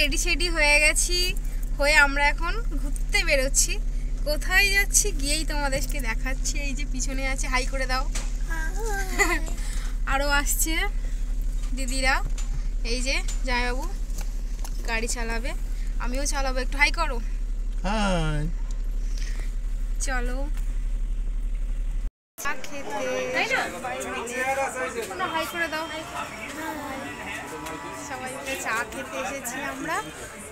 Ready সেডি হয়ে গেছি, হয়ে আমরা এখন ঘুরতে বেরোচ্ছি। কোথায় যাচ্ছি গিয়েই তোমাদেরকে দেখাচ্ছি। এই যে পিছনে আছে, হাই করে দাও। আরও আসছে দিদিরা, এই যে জামাইবাবু গাড়ি চালাবে, আমিও চালাবো, একটু হাই করো। চলো চা খেতে, হাই করে দাও। সবাই মিলে চা খেতে এসেছি আমরা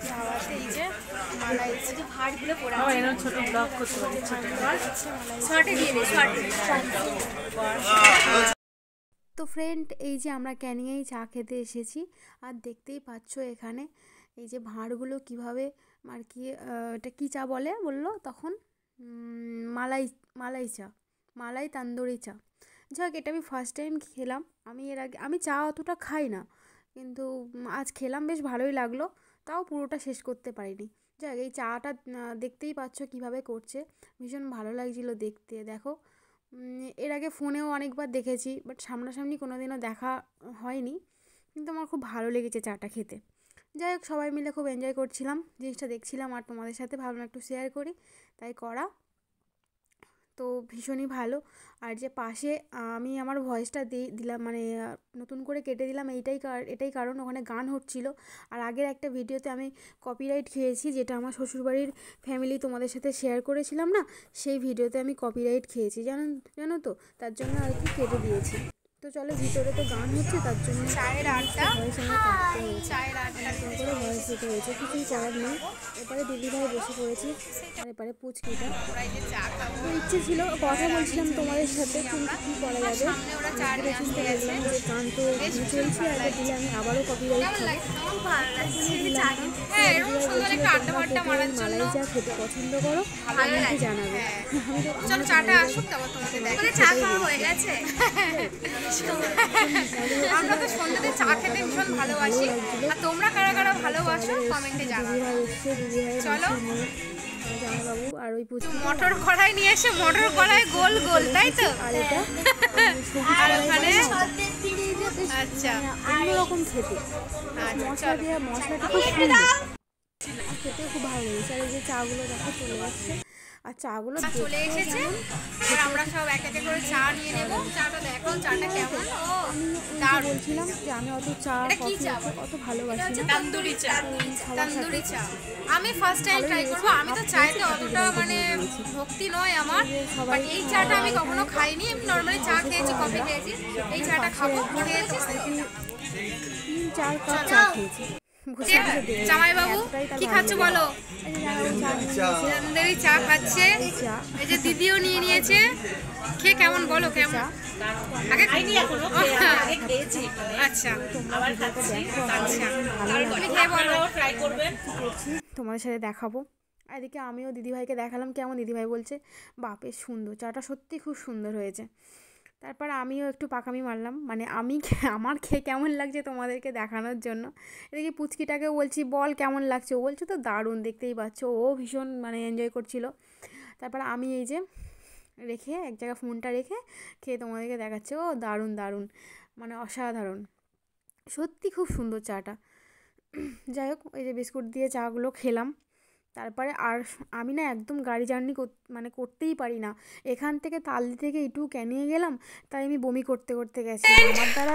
ধাবাতে। এই যে মালাই ভাড়গুলো পড়া, ছোট ব্লগ করতে পারি, শর্টে দিয়ে দিই, তো ফ্রেন্ড, এই যে আমরা ক্যানিংয়েই চা খেতে এসেছি, আর দেখতেই পাচ্ছ এখানে এই যে ভাঁড়গুলো কীভাবে আর কি, এটা কী চা বললো তখন, মালাই চা, মালাই তান্দুরি চা। যাক, এটা আমি ফার্স্ট টাইম খেলাম। এর আগে আমি চা অতটা খাই না, কিন্তু আজ খেলাম, বেশ ভালোই লাগলো, তাও পুরোটা শেষ করতে পারিনি। যাক, এই চাটা দেখতেই পাচ্ছ কীভাবে করছে, ভীষণ ভালো লাগছিলো দেখতে। দেখো, এর আগে ফোনেও অনেকবার দেখেছি, বাট সামনাসামনি কোনো দিনও দেখা হয়নি, কিন্তু আমার খুব ভালো লেগেছে চাটা খেতে। যাই হোক, সবাই মিলে খুব এনজয় করছিলাম, জিনিসটা দেখছিলাম, আর তোমাদের সাথে ভাবলাম একটু শেয়ার করি, তাই করা। তো ভীষণই ভালো। আর যে পাশে আমি আমার ভয়েসটা দিলাম, মানে নতুন করে কেটে দিলাম, এটাই কারণ ওখানে গান হচ্ছিল। আর আগের একটা ভিডিওতে আমি কপিরাইট খেয়েছি, যেটা আমার শ্বশুরবাড়ির ফ্যামিলি তোমাদের সাথে শেয়ার করেছিলাম না, সেই ভিডিওতে আমি কপিরাইট খেয়েছি, জানো তো, তার জন্য আর কি কেটে দিয়েছি। তো চলো, ভিতরে তো গান হচ্ছে, তার জন্য চায়ের আড্ডা, ভয়েস আমার কাটতে হয়েছে, করে ভয়েস দিতে হয়েছে, কিছুই করার নেই। এবারে দিদিভাই বসে পড়েছি, আর এবারে পুচকিটা। তো ইচ্ছে ছিল, কথা বলছিলাম তোমাদের সাথে, কিন্তু কী করা যাবে, চিন্তা করলাম যে গান তো চলছে, আর দিলে আমি আবারও কপিরাইট খাবো। মালাই চা খেতে পছন্দ করো, আমাকে জানাবে। চলো চাটা আসুক, তারপর তোমাকে দেখো। চা খাওয়া হয়ে গেছে। আমরা তো সন্ধ্যাতে চা খেতে ভীষণ ভালোবাসি, আর তোমরা কারা কারা ভালোবাসো কমেন্টে জানাও। চলো, জামাইবাবু আর ওই মটর কড়াই নিয়ে এসে, মটর কড়াই গোল গোল, তাই তো? আর এটা আর ওখানে আচ্ছা অন্যরকম খেতে, মশলা দিয়ে, মশলাটা খুব সুন্দর, খেতে খুব ভালো লেগেছে। আর এই যে চাগুলো দেখো চলে আসছে, আর চাগুলো চলে এসেছে, আর আমরা সব এক এক করে চা নিয়ে নেব। চাটা দেখো, চাটা কেমন। আমি বলছিলাম যে আমি অত চা অত ভালোবাসি না, তান্দুরি চা, তান্দুরি চা আমি ফার্স্ট টাইম ট্রাই করবো। আমি তো চাইতে অতটা মানে ভক্তি নয় আমার, বাট এই চাটা আমি কখনো খাইনি। আমি নর্মালি চা খেয়েছি, কফি খেয়েছি, এই চাটা খাবো, খেয়েছি 3-4 কাপ চা খেয়েছি। জামাইবাবু কি খাচ্ছ বলো? তান্দুরি চা খাচ্ছে, এই যে দিদিও নিয়ে নিয়েছে। খেয়ে কেমন বলো, কেমন? আগে খাইনি এখনো, আগে খেয়েছি। আচ্ছা, আবার খাচ্ছি। আচ্ছা, তুমি খেয়ে বলো, ট্রাই করবেন। তোমাদের সাথে দেখাবো। এদিকে আমিও দিদিভাইকে দেখালাম কেমন, দিদিভাই বলছে বাপে সুন্দর, চাটা সত্যি খুব সুন্দর হয়েছে। তারপর আমিও একটু পাকামি মারলাম, মানে আমার খেয়ে কেমন লাগছে তোমাদেরকে দেখানোর জন্য। এদিকে পুচকিটাকে বলছি বল কেমন লাগছে, ও বলছে তো দারুণ, দেখতেই পাচ্ছ, ও ভীষণ মানে এনজয় করছিল। তারপর আমি এই যে রেখে এক জায়গায় ফোনটা রেখে খেয়ে তোমাদেরকে দেখাচ্ছে, ও দারুণ দারুণ, মানে অসাধারণ, সত্যি খুব সুন্দর চাটা। যাই হোক, এই যে বিস্কুট দিয়ে চাগুলো খেলাম। তারপরে আর আমি না একদম গাড়ি জার্নি মানে করতেই পারি না, এখান থেকে তালদি থেকে একটু ক্যানিংয়ে গেলাম, তাই আমি বমি করতে করতে গেছি, আমার দ্বারা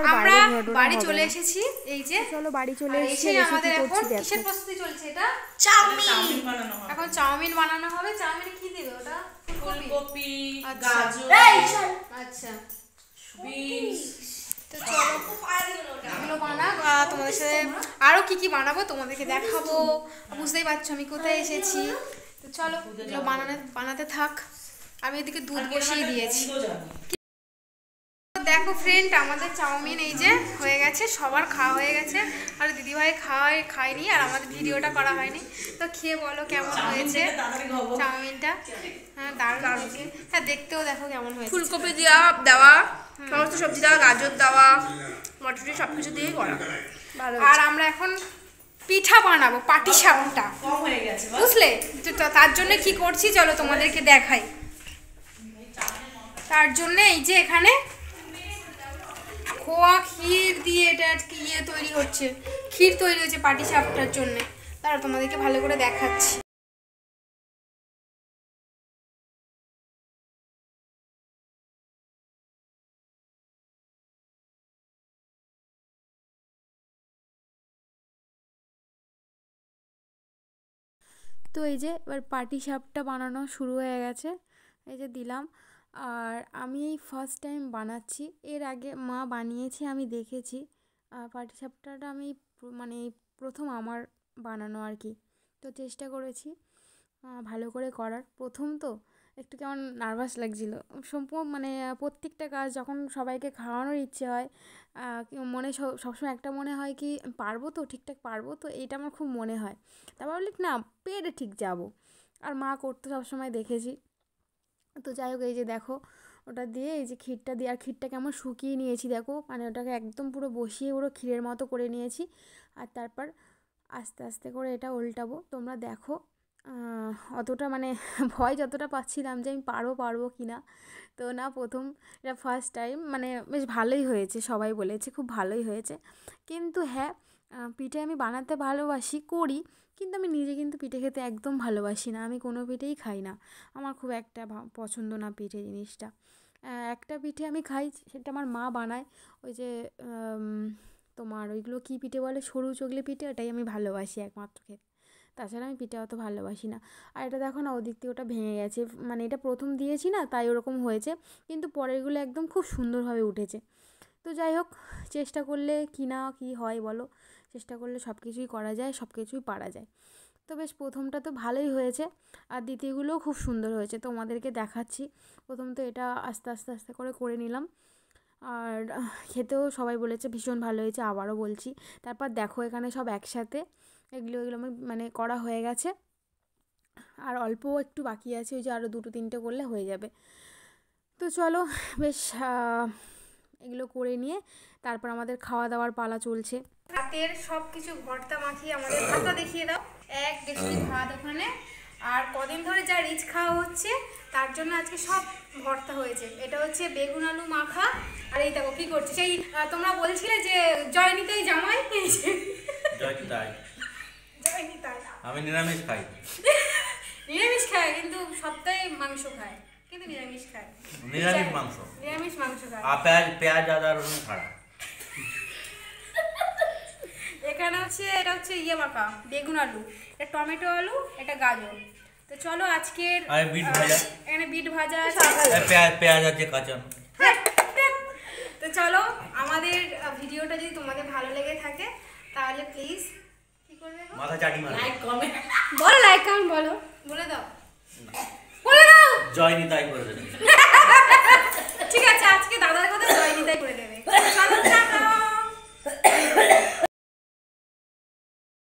বাড়ি চলে এসেছি। এই যে চলো বাড়ি চলে এসেছি, আমাদের এখন কিসের প্রস্তুতি চলছে? এটা চাউমিন বানানো হবে। এখন চাউমিন বানানো হবে। চাউমিনে কি দিবে? ওটা ফুলকপি, গাজর, আচ্ছা বিনস। তো চলো এগুলো বানাক, তোমাদের সাথে আরও কি কি বানাবো তোমাদেরকে দেখাবো। বুঝতেই পারছো আমি কোথায় এসেছি। তো চলো এগুলো বানাতে থাক, আমি এদিকে দুধ বসিয়ে দিয়েছি। দেখো ফ্রেন্ড, আমাদের চাউমিন এই যে হয়ে গেছে, সবার খাওয়া হয়ে গেছে, আর দিদিভাই খায়নি, আর আমাদের ভিডিওটা করা হয়নি। তো খেয়ে বলো কেমন হয়েছে চাউমিনটা। হ্যাঁ দারুণ হয়েছে, হ্যাঁ দেখতেও দেখো কেমন হয়েছে। ফুলকপি দেওয়া, সমস্ত সবজি দেওয়া, গাজর দেওয়া, মটরশুঁটি সব কিছু দিয়েই করা ভালো। আর আমরা এখন পিঠা বানাবো, পাটিসাপটা, বুঝলে? তার জন্য কি করছি চলো তোমাদেরকে দেখাই। তার জন্য এই যে এখানে খোয়া ক্ষীর দিয়ে এটা আজকে তৈরি হচ্ছে, ক্ষীর তৈরি হচ্ছে পাটিসাপটার জন্য। তারা তোমাদেরকে ভালো করে দেখাচ্ছি। তো এই যে এবার পাটিসাপটা বানানো শুরু হয়ে গেছে, এই যে দিলাম। আর আমি এই ফার্স্ট টাইম বানাচ্ছি, এর আগে মা বানিয়েছে আমি দেখেছি। পাটিসাপটাটা আমি মানে এই প্রথম আমার বানানো আর কি। তো চেষ্টা করেছি ভালো করে করার। প্রথম তো একটু কেমন নার্ভাস লাগছিল। মানে প্রত্যেকটা কাজ যখন সবাইকে খাওয়ানোর ইচ্ছে হয়, মনে সবসময় একটা মনে হয় কি পারবো তো, ঠিকঠাক পারবো তো, এইটা আমার খুব মনে হয়। তারপর বলি না, পেরে ঠিক যাব। আর মা করতে সবসময় দেখেছি। তো যাই হোক, এই যে দেখো ওটা দিয়ে এই যে ক্ষীরটা দিয়ে, আর ক্ষীরটা কেমন শুকিয়ে নিয়েছি দেখো, মানে ওটাকে একদম পুরো বসিয়ে পুরো ক্ষীরের মতো করে নিয়েছি। আর তারপর আস্তে আস্তে করে এটা উল্টাবো। তোমরা দেখো অতটা মানে ভয় যতটা পাচ্ছিলাম যে আমি পারবো কি না, তো না, প্রথম এটা ফার্স্ট টাইম, মানে বেশ ভালোই হয়েছে, সবাই বলেছে খুব ভালোই হয়েছে। কিন্তু হ্যাঁ, পিঠে আমি বানাতে ভালোবাসি, করি, কিন্তু আমি নিজে কিন্তু পিঠে খেতে একদম ভালোবাসি না। আমি কোনো পিঠেই খাই না, আমার খুব একটা পছন্দ না পিঠে জিনিসটা। একটা পিঠে আমি খাই, সেটা আমার মা বানায়, ওই যে তোমার ওইগুলো কী পিঠে বলে, সরু চগলি পিঠে, ওটাই আমি ভালোবাসি একমাত্র খেতে। তাছাড়া আমি পিঠে অত ভালোবাসি না। আর এটা দেখো না, ওদিক থেকে ওটা ভেঙে গেছে, মানে এটা প্রথম দিয়েছি না, তাই ওরকম হয়েছে, কিন্তু পরেরগুলো একদম খুব সুন্দরভাবে উঠেছে। তো যাই হোক, চেষ্টা করলে কি না কি হয় বলো, চেষ্টা করলে সব কিছুই করা যায়, সব কিছুই পারা যায়। তো বেশ প্রথমটা তো ভালোই হয়েছে, আর দ্বিতীয়গুলোও খুব সুন্দর হয়েছে, তোমাদেরকে দেখাচ্ছি। প্রথম তো এটা আস্তে আস্তে আস্তে করে নিলাম, আর খেতেও সবাই বলেছে ভীষণ ভালো হয়েছে, আবারও বলছি। তারপর দেখো এখানে সব একসাথে এগুলো মানে করা হয়ে গেছে, আর অল্প একটু বাকি আছে, ওই যে আরও 2-3টে করলে হয়ে যাবে। তো চলো বেশ এগুলো করে নিয়ে তারপর আমাদের খাওয়া দাওয়ার পালা চলছে। ভাতের সব কিছু ভর্তা মাখিয়ে আমাদের ভাতটা দেখিয়ে দাও। 1 ডেকচি ভাত ওখানে, আর কদিন ধরে যা রিচ খাওয়া হচ্ছে তার জন্য আজকে সব ভর্তা হয়েছে। এটা হচ্ছে বেগুন আলু মাখা। আর এই দেখো কি করছে, সেই তোমরা বলছিলে যে জয়নিতাই জামাই, জয়নিতাই আমি নিরামিষ খাই। নিরামিষ খায় কিন্তু সপ্তাহে মাংস খায়, কিন্তু নিরামিষ খায়, নিরামিষ মাংস খায়। পেঁয়াজ আদা রসুন ছাড়া। এখানে হচ্ছে এটা হচ্ছে ইয়ে মাখা, বেগুন আলু, এটা টমেটো আলু, এটা গাজর। তো চলো আজকের এখানে বিট ভাজা আছে, পেঁয়াজ আছে কাঁচা। তো চলো, আমাদের ভিডিওটা যদি তোমাদের ভালো লেগে থাকে তাহলে প্লিজ কি করবে, মাথা চাটি মারো, লাইক কমেন্ট বলো, লাইক কমেন্ট বলো, বলে দাও, বলে দাও, জয়নিতাই করে দেবে। ঠিক আছে, আজকে দাদার কথা জয়নিতাই করে দেবে।